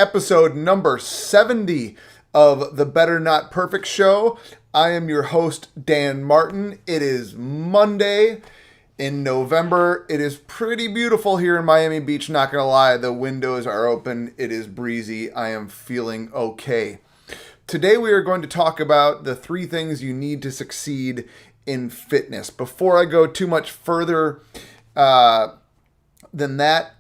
episode number 70 of the Better Not Perfect Show. I am your host, Dan Martin. It is Monday in November. It is pretty beautiful here in Miami Beach, not gonna lie. The windows are open. It is breezy. I am feeling okay. Today we are going to talk about the 3 things you need to succeed in fitness. Before I go too much further than that,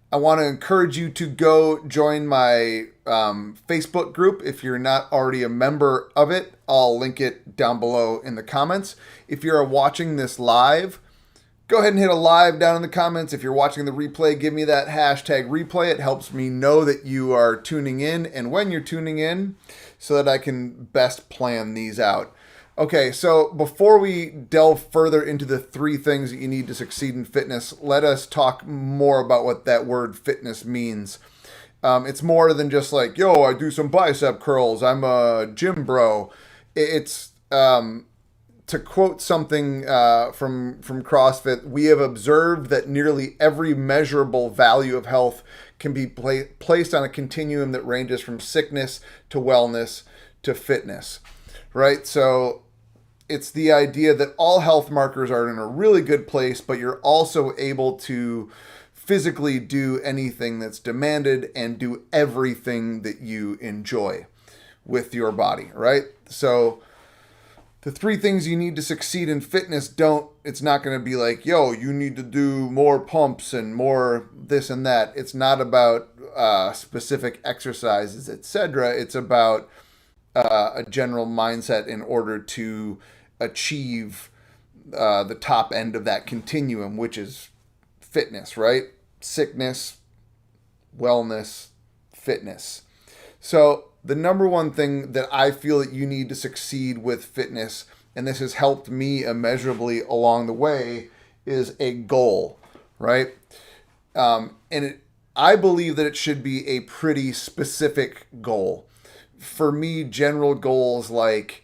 I want to encourage you to go join my Facebook group if you're not already a member of it. I'll link it down below in the comments. If you're watching this live, go ahead and hit a live down in the comments. If you're watching the replay, give me that hashtag replay. It helps me know that you are tuning in and when you're tuning in so that I can best plan these out. Okay, so before we delve further into the 3 things that you need to succeed in fitness, let us talk more about what that word fitness means. It's more than just like, yo, I do some bicep curls, I'm a gym bro. It's, to quote something from CrossFit, we have observed that nearly every measurable value of health can be placed on a continuum that ranges from sickness to wellness to fitness, right? So it's the idea that all health markers are in a really good place, but you're also able to physically do anything that's demanded and do everything that you enjoy with your body, right? So the 3 things you need to succeed in fitness it's not going to be like, yo, you need to do more pumps and more this and that. It's not about specific exercises, etc. It's about a general mindset in order to achieve the top end of that continuum, which is fitness, right? Sickness, wellness, fitness. So the number one thing that I feel that you need to succeed with fitness, and this has helped me immeasurably along the way, is a goal, right? I believe that it should be a pretty specific goal. For me, general goals like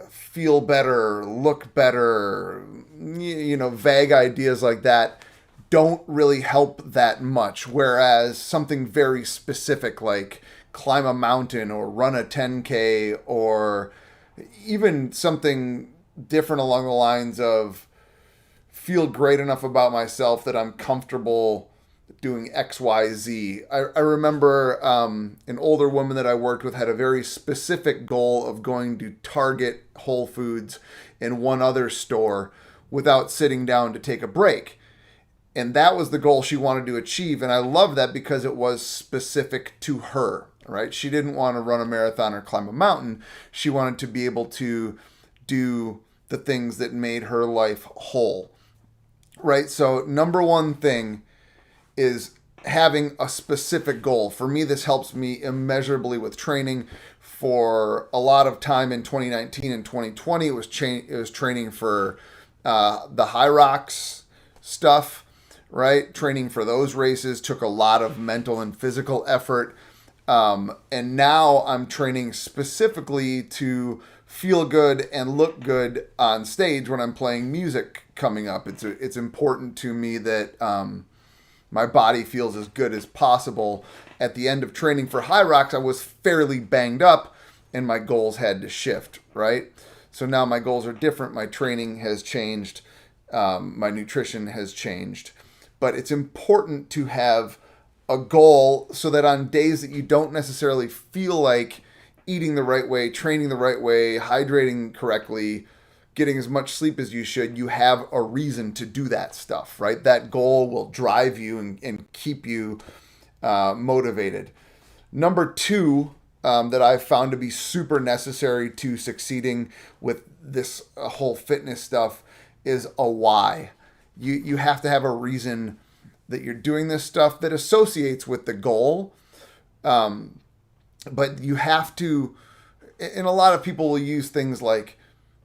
feel better, look better, vague ideas like that don't really help that much. Whereas something very specific like climb a mountain or run a 10K or even something different along the lines of feel great enough about myself that I'm comfortable doing XYZ. I remember an older woman that I worked with had a very specific goal of going to Target, Whole Foods, and one other store without sitting down to take a break. And that was the goal she wanted to achieve. And I love that because it was specific to her, right? She didn't want to run a marathon or climb a mountain. She wanted to be able to do the things that made her life whole, right? So number one thing is having a specific goal. For me, this helps me immeasurably with training. For a lot of time in 2019 and 2020, it was training for the High Rocks stuff, right? Training for those races took a lot of mental and physical effort. And now I'm training specifically to feel good and look good on stage when I'm playing music coming up. It's important to me that my body feels as good as possible. At the end of training for High Rocks, I was fairly banged up and my goals had to shift, right? So now my goals are different. My training has changed. My nutrition has changed. But it's important to have a goal so that on days that you don't necessarily feel like eating the right way, training the right way, hydrating correctly, getting as much sleep as you should, you have a reason to do that stuff, right? That goal will drive you and keep you motivated. Number 2, that I've found to be super necessary to succeeding with this whole fitness stuff is a why. You have to have a reason that you're doing this stuff that associates with the goal. But you have to, and a lot of people will use things like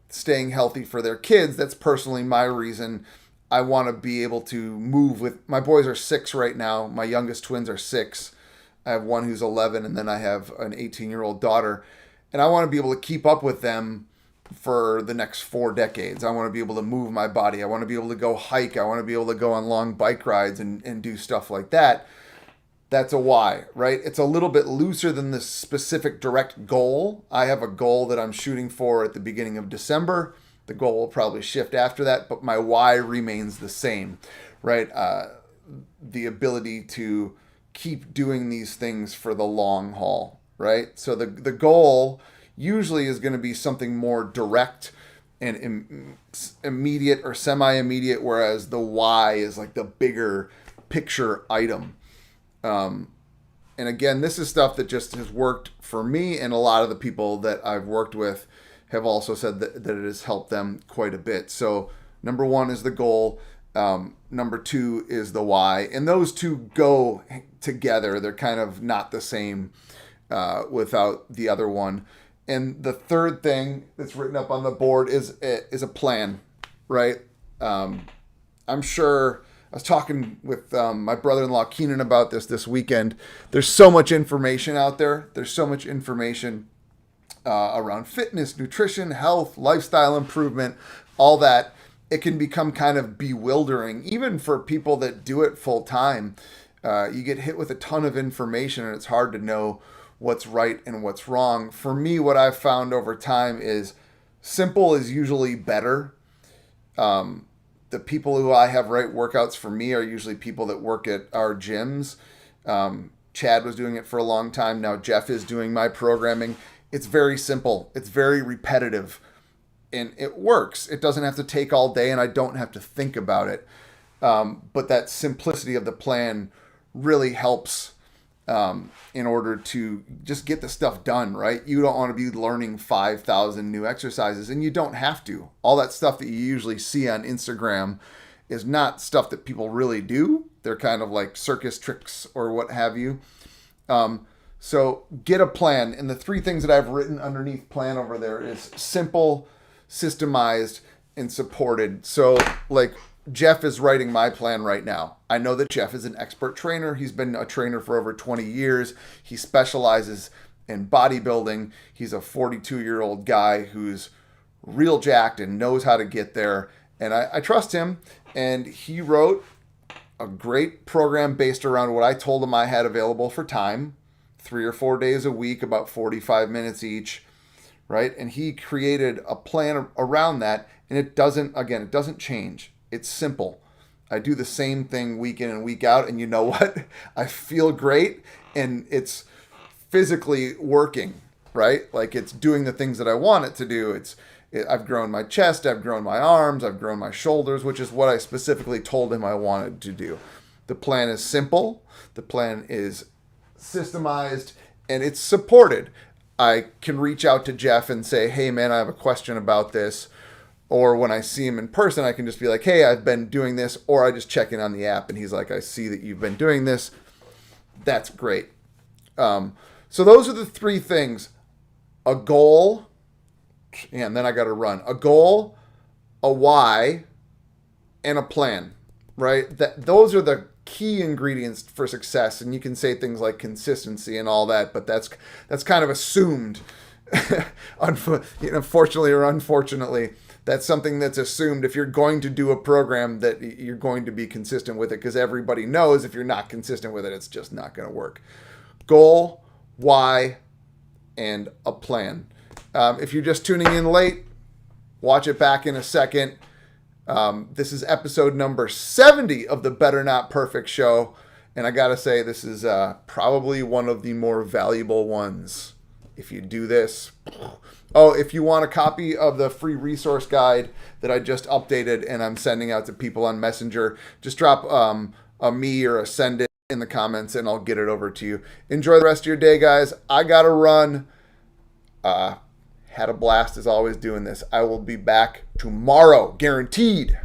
staying healthy for their kids. That's personally my reason. I want to be able to move with, my boys are 6 right now. My youngest twins are 6. I have one who's 11, and then I have an 18-year-old daughter. And I want to be able to keep up with them for the next 4 decades. I want to be able to move my body. I want to be able to go hike. I want to be able to go on long bike rides and do stuff like that. That's a why, right? It's a little bit looser than the specific direct goal. I have a goal that I'm shooting for at the beginning of December. The goal will probably shift after that, but my why remains the same, right? The ability to keep doing these things for the long haul, right? So the goal usually is going to be something more direct and immediate or semi-immediate, whereas the why is like the bigger picture item. And again, this is stuff that just has worked for me, and a lot of the people that I've worked with have also said that it has helped them quite a bit. So number one is the goal. Number two is the why. And those two go together. They're kind of not the same without the other one. And the third thing that's written up on the board is a plan, right? I'm sure I was talking with my brother-in-law Keenan about this weekend. There's so much information out there. There's so much information around fitness, nutrition, health, lifestyle improvement, all that. It can become kind of bewildering, even for people that do it full time. You get hit with a ton of information and it's hard to know what's right and what's wrong. For me, what I've found over time is simple is usually better. The people who I have write workouts for me are usually people that work at our gyms. Chad was doing it for a long time. Now Jeff is doing my programming. It's very simple. It's very repetitive. And it works. It doesn't have to take all day and I don't have to think about it. But that simplicity of the plan really helps in order to just get the stuff done, right? You don't want to be learning 5,000 new exercises, and you don't have to. All that stuff that you usually see on Instagram is not stuff that people really do. They're kind of like circus tricks or what have you. So get a plan. And the three things that I've written underneath plan over there is simple, systemized, and supported. So like Jeff is writing my plan right now. I know that Jeff is an expert trainer. He's been a trainer for over 20 years. He specializes in bodybuilding. He's a 42-year-old guy who's real jacked and knows how to get there. And I trust him. And he wrote a great program based around what I told him I had available for time, 3 or 4 days a week, about 45 minutes each, right? And he created a plan around that. And it doesn't change. It's simple. I do the same thing week in and week out, and you know what? I feel great, and it's physically working, right? Like it's doing the things that I want it to do. I've grown my chest, I've grown my arms, I've grown my shoulders, which is what I specifically told him I wanted to do. The plan is simple. The plan is systemized, and it's supported. I can reach out to Jeff and say, hey, man, I have a question about this. Or when I see him in person, I can just be like, hey, I've been doing this. Or I just check in on the app and he's like, I see that you've been doing this. That's great. So those are the three things. A goal, and then I got to run. A goal, a why, and a plan, right? Those are the key ingredients for success. And you can say things like consistency and all that, but that's kind of assumed, unfortunately or unfortunately. That's something that's assumed if you're going to do a program that you're going to be consistent with it, because everybody knows if you're not consistent with it, it's just not going to work. Goal, why, and a plan. If you're just tuning in late, watch it back in a second. This is episode number 70 of the Better Not Perfect Show. And I got to say, this is probably one of the more valuable ones. If you do this. Oh, if you want a copy of the free resource guide that I just updated and I'm sending out to people on Messenger, just drop a me or a send it in the comments and I'll get it over to you. Enjoy the rest of your day, guys. I got to run. Had a blast as always doing this. I will be back tomorrow, guaranteed.